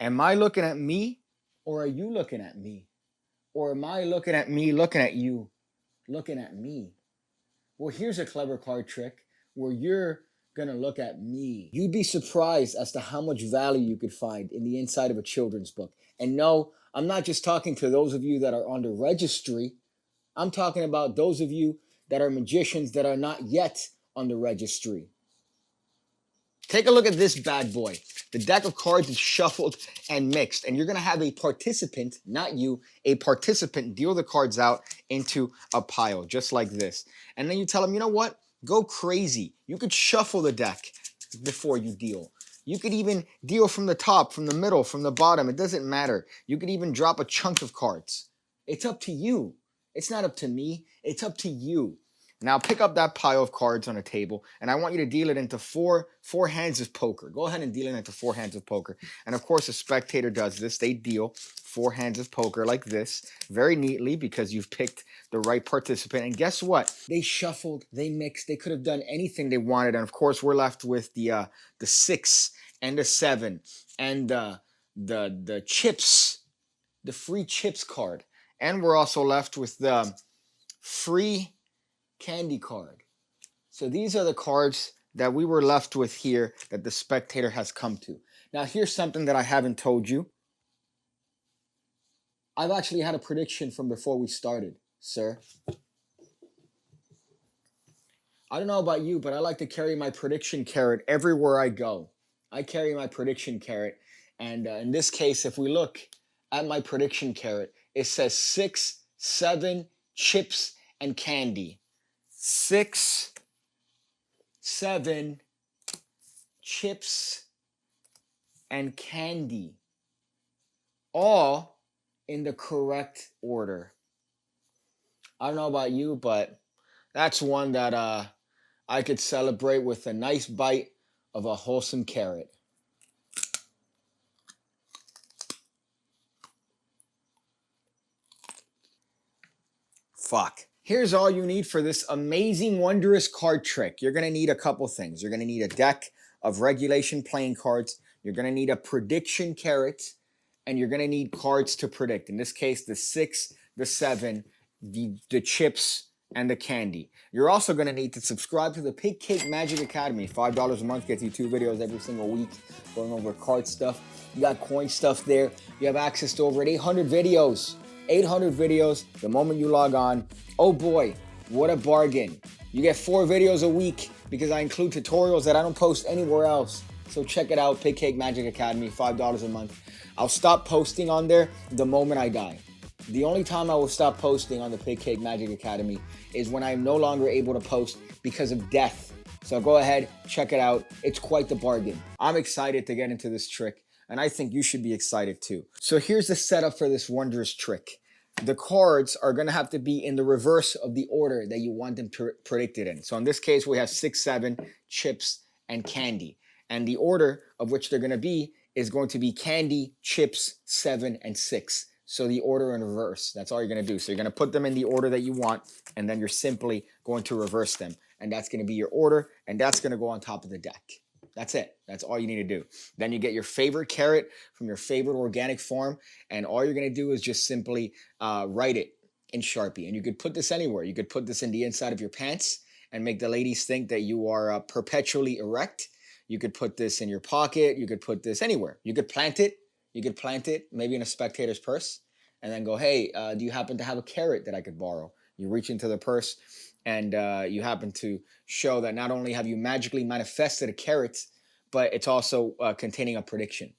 Am I looking at me, or are you looking at me? Or am I looking at me, looking at you, looking at me? Well, here's a clever card trick where you're gonna look at me. You'd be surprised as to how much value you could find in the inside of a children's book. And no, I'm not just talking to those of you that are on the registry. I'm talking about those of you that are magicians that are not yet on the registry. Take a look at this bad boy. The deck of cards is shuffled and mixed, and you're going to have a participant, not you, a participant deal the cards out into a pile, just like this. And then you tell them, you know what? Go crazy. You could shuffle the deck before you deal. You could even deal from the top, from the middle, from the bottom. It doesn't matter. You could even drop a chunk of cards. It's up to you. It's not up to me. It's up to you. Now pick up that pile of cards on a table, and I want you to deal it into four hands of poker. Go ahead and deal it into 4 hands of poker. And of course, a spectator does this. They deal 4 hands of poker like this, very neatly, because you've picked the right participant. And guess what? They shuffled, they mixed, they could have done anything they wanted. And of course, we're left with the 6 and the 7 and the chips, the free chips card. And we're also left with the free candy card. So these are the cards that we were left with here that the spectator has come to. Now here's something that I haven't told you. I've actually had a prediction from before we started, sir. I don't know about you, but I like to carry my prediction carrot everywhere I go. I carry my prediction carrot, and in this case, if we look at my prediction carrot, it says 6, 7, chips, and candy. 6, 7, chips, and candy. All in the correct order. I don't know about you, but that's one that I could celebrate with a nice bite of a wholesome carrot. Fuck. Here's all you need for this amazing, wondrous card trick. You're going to need a couple things. You're going to need a deck of regulation playing cards. You're going to need a prediction carrot. And you're going to need cards to predict. In this case, the 6, the 7, the chips, and the candy. You're also going to need to subscribe to the Pigcake Magic Academy. $5 a month gets you 2 videos every single week going over card stuff. You got coin stuff there. You have access to over 800 videos. 800 videos the moment you log on. Oh boy, what a bargain. You get 4 videos a week because I include tutorials that I don't post anywhere else. So check it out, Pigcake Magic Academy, $5 a month. I'll stop posting on there the moment I die. The only time I will stop posting on the Pigcake Magic Academy is when I am no longer able to post because of death. So go ahead, check it out. It's quite the bargain. I'm excited to get into this trick, and I think you should be excited too. So here's the setup for this wondrous trick. The cards are going to have to be in the reverse of the order that you want them predicted in. So in this case, we have 6, 7, chips, and candy. And the order of which they're going to be is going to be candy, chips, 7, and 6. So the order in reverse. That's all you're going to do. So you're going to put them in the order that you want, and then you're simply going to reverse them. And that's going to be your order, and that's going to go on top of the deck. That's it. That's all you need to do. Then you get your favorite carrot from your favorite organic farm, and all you're going to do is just simply write it in Sharpie. And you could put this anywhere. You could put this in the inside of your pants and make the ladies think that you are perpetually erect. You could put this in your pocket. You could put this anywhere. You could plant it. You could plant it maybe in a spectator's purse and then go, hey, do you happen to have a carrot that I could borrow? You reach into the purse and you happen to show that not only have you magically manifested a carrot, but it's also containing a prediction.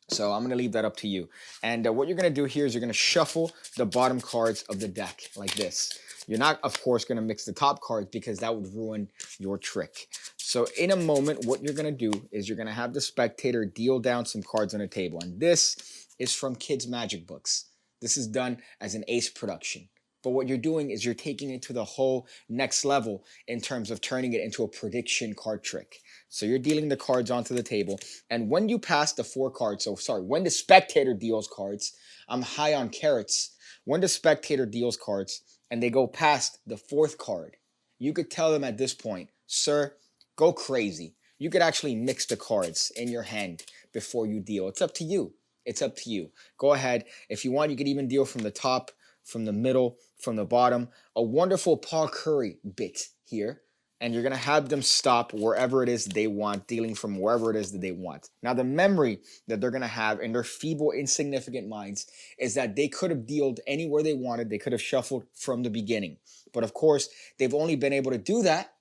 So I'm going to leave that up to you. And what you're going to do here is you're going to shuffle the bottom cards of the deck like this. You're not, of course, going to mix the top cards because that would ruin your trick. So in a moment, what you're going to do is you're going to have the spectator deal down some cards on the table. And this is from kids' magic books. This is done as an ace production. But what you're doing is you're taking it to the whole next level in terms of turning it into a prediction card trick. So you're dealing the cards onto the table. And when you pass the 4 cards, when the spectator deals cards, I'm high on carrots. When the spectator deals cards and they go past the 4th card, you could tell them at this point, sir, go crazy. You could actually mix the cards in your hand before you deal. It's up to you. It's up to you. Go ahead. If you want, you could even deal from the top, from the middle, from the bottom. A wonderful Paul Curry bit here. And you're going to have them stop wherever it is they want, dealing from wherever it is that they want. Now, the memory that they're going to have in their feeble, insignificant minds is that they could have dealt anywhere they wanted. They could have shuffled from the beginning. But of course, they've only been able to do that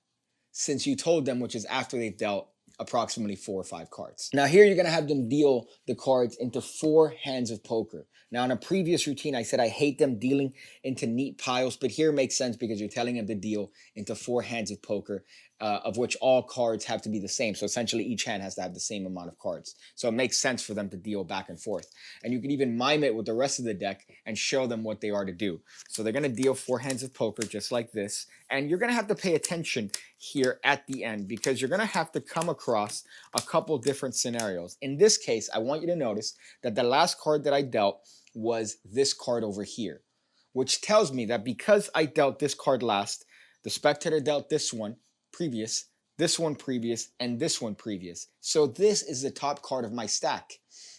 since you told them, which is after they've dealt approximately 4 or 5 cards. Now here you're going to have them deal the cards into 4 hands of poker. Now in a previous routine, I said I hate them dealing into neat piles, but here it makes sense because you're telling them to deal into 4 hands of poker, of which all cards have to be the same. So essentially each hand has to have the same amount of cards. So it makes sense for them to deal back and forth. And you can even mime it with the rest of the deck and show them what they are to do. So they're going to deal 4 hands of poker just like this. And you're going to have to pay attention here at the end because you're going to have to come across a couple different scenarios. In this case, I want you to notice that the last card that I dealt was this card over here, which tells me that because I dealt this card last, the spectator dealt this one previous, this one previous, and this one previous. So this is the top card of my stack.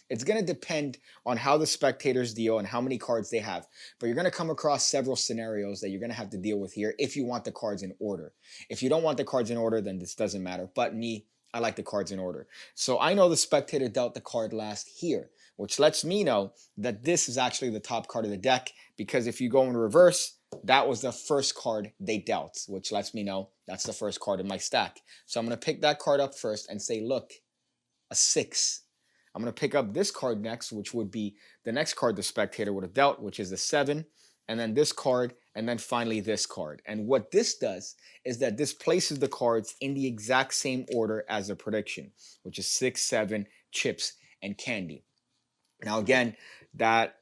It's going to depend on how the spectators deal and how many cards they have. But you're going to come across several scenarios that you're going to have to deal with here if you want the cards in order. If you don't want the cards in order, then this doesn't matter. But me, I like the cards in order. So I know the spectator dealt the card last here, which lets me know that this is actually the top card of the deck, because if you go in reverse, that was the first card they dealt, which lets me know that's the first card in my stack. So I'm going to pick that card up first and say, look, a 6. I'm going to pick up this card next, which would be the next card the spectator would have dealt, which is the 7, and then this card, and then finally this card. And what this does is that this places the cards in the exact same order as the prediction, which is 6, 7, chips, and candy. Now again, that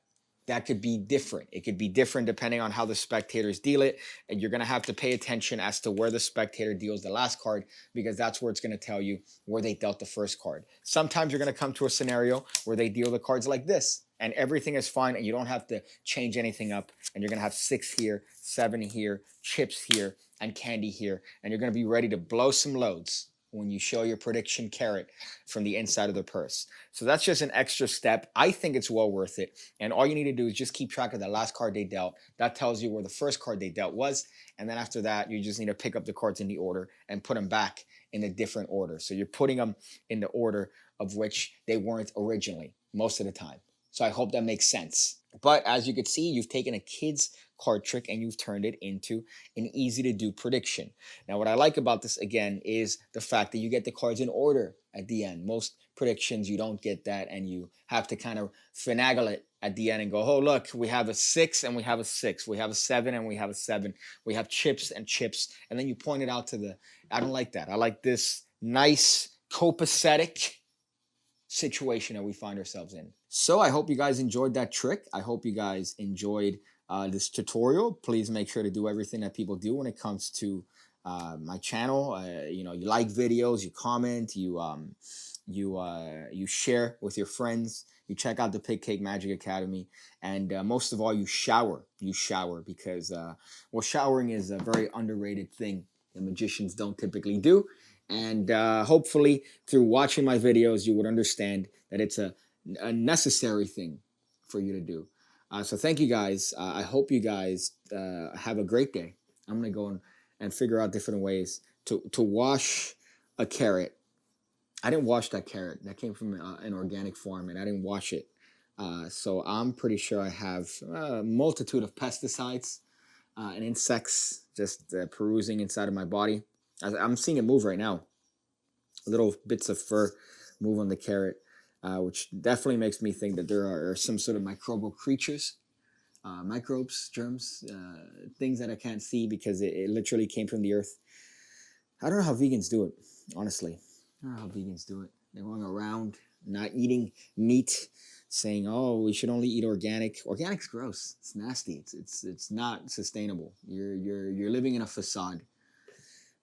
could be different. It could be different depending on how the spectators deal it. And you're going to have to pay attention as to where the spectator deals the last card, because that's where it's going to tell you where they dealt the first card. Sometimes you're going to come to a scenario where they deal the cards like this and everything is fine and you don't have to change anything up. And you're going to have 6 here, 7 here, chips here, and candy here. And you're going to be ready to blow some loads when you show your prediction carrot from the inside of the purse. So that's just an extra step. I think it's well worth it. And all you need to do is just keep track of the last card they dealt. That tells you where the first card they dealt was. And then after that, you just need to pick up the cards in the order and put them back in a different order. So you're putting them in the order of which they weren't originally, most of the time. So I hope that makes sense. But as you can see, you've taken a kid's card trick and you've turned it into an easy to do prediction. Now, what I like about this again is the fact that you get the cards in order at the end. Most predictions, you don't get that and you have to kind of finagle it at the end and go, oh, look, we have a 6 and we have a 6. We have a 7 and we have a 7. We have chips and chips. And then you point it out to the, I don't like that. I like this nice copacetic situation that we find ourselves in. So I hope you guys enjoyed that trick. I hope you guys enjoyed this tutorial. Please make sure to do everything that people do when it comes to my channel. You know, you like videos, you comment, you share with your friends, you check out the Pigcake Magic Academy, and most of all, you shower. You shower because well, showering is a very underrated thing that magicians don't typically do. And hopefully, through watching my videos, you would understand that it's a necessary thing for you to do. So thank you guys. I hope you guys have a great day. I'm going to go and figure out different ways to wash a carrot. I didn't wash that carrot. That came from an organic farm, and I didn't wash it. So I'm pretty sure I have a multitude of pesticides and insects just perusing inside of my body. I'm seeing it move right now. Little bits of fur move on the carrot. Which definitely makes me think that there are some sort of microbial creatures, microbes, germs, things that I can't see because it literally came from the earth. I don't know how vegans do it, honestly. I don't know how vegans do it. They're going around not eating meat, saying, "Oh, we should only eat organic." Organic's gross. It's nasty. It's not sustainable. You're living in a facade.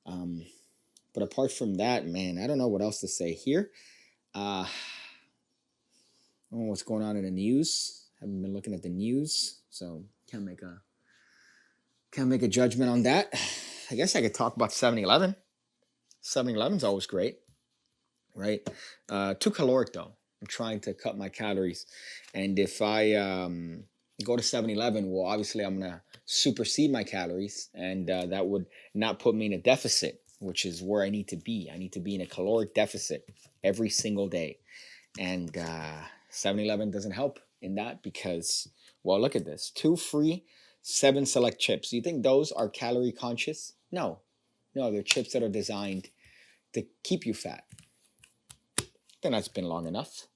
But apart from that, man, I don't know what else to say here. I don't know what's going on in the news. Haven't been looking at the news, so can't make a judgment on that. I guess I could talk about 7-Eleven. 7-Eleven's always great, right? Too caloric though. I'm trying to cut my calories. And if I go to 7-Eleven, well, obviously I'm going to supersede my calories, and that would not put me in a deficit, which is where I need to be. I need to be in a caloric deficit every single day. And 7-Eleven doesn't help in that because, well, look at this. 2 free, 7 select chips. You think those are calorie conscious? No. No, they're chips that are designed to keep you fat. I think that's been long enough.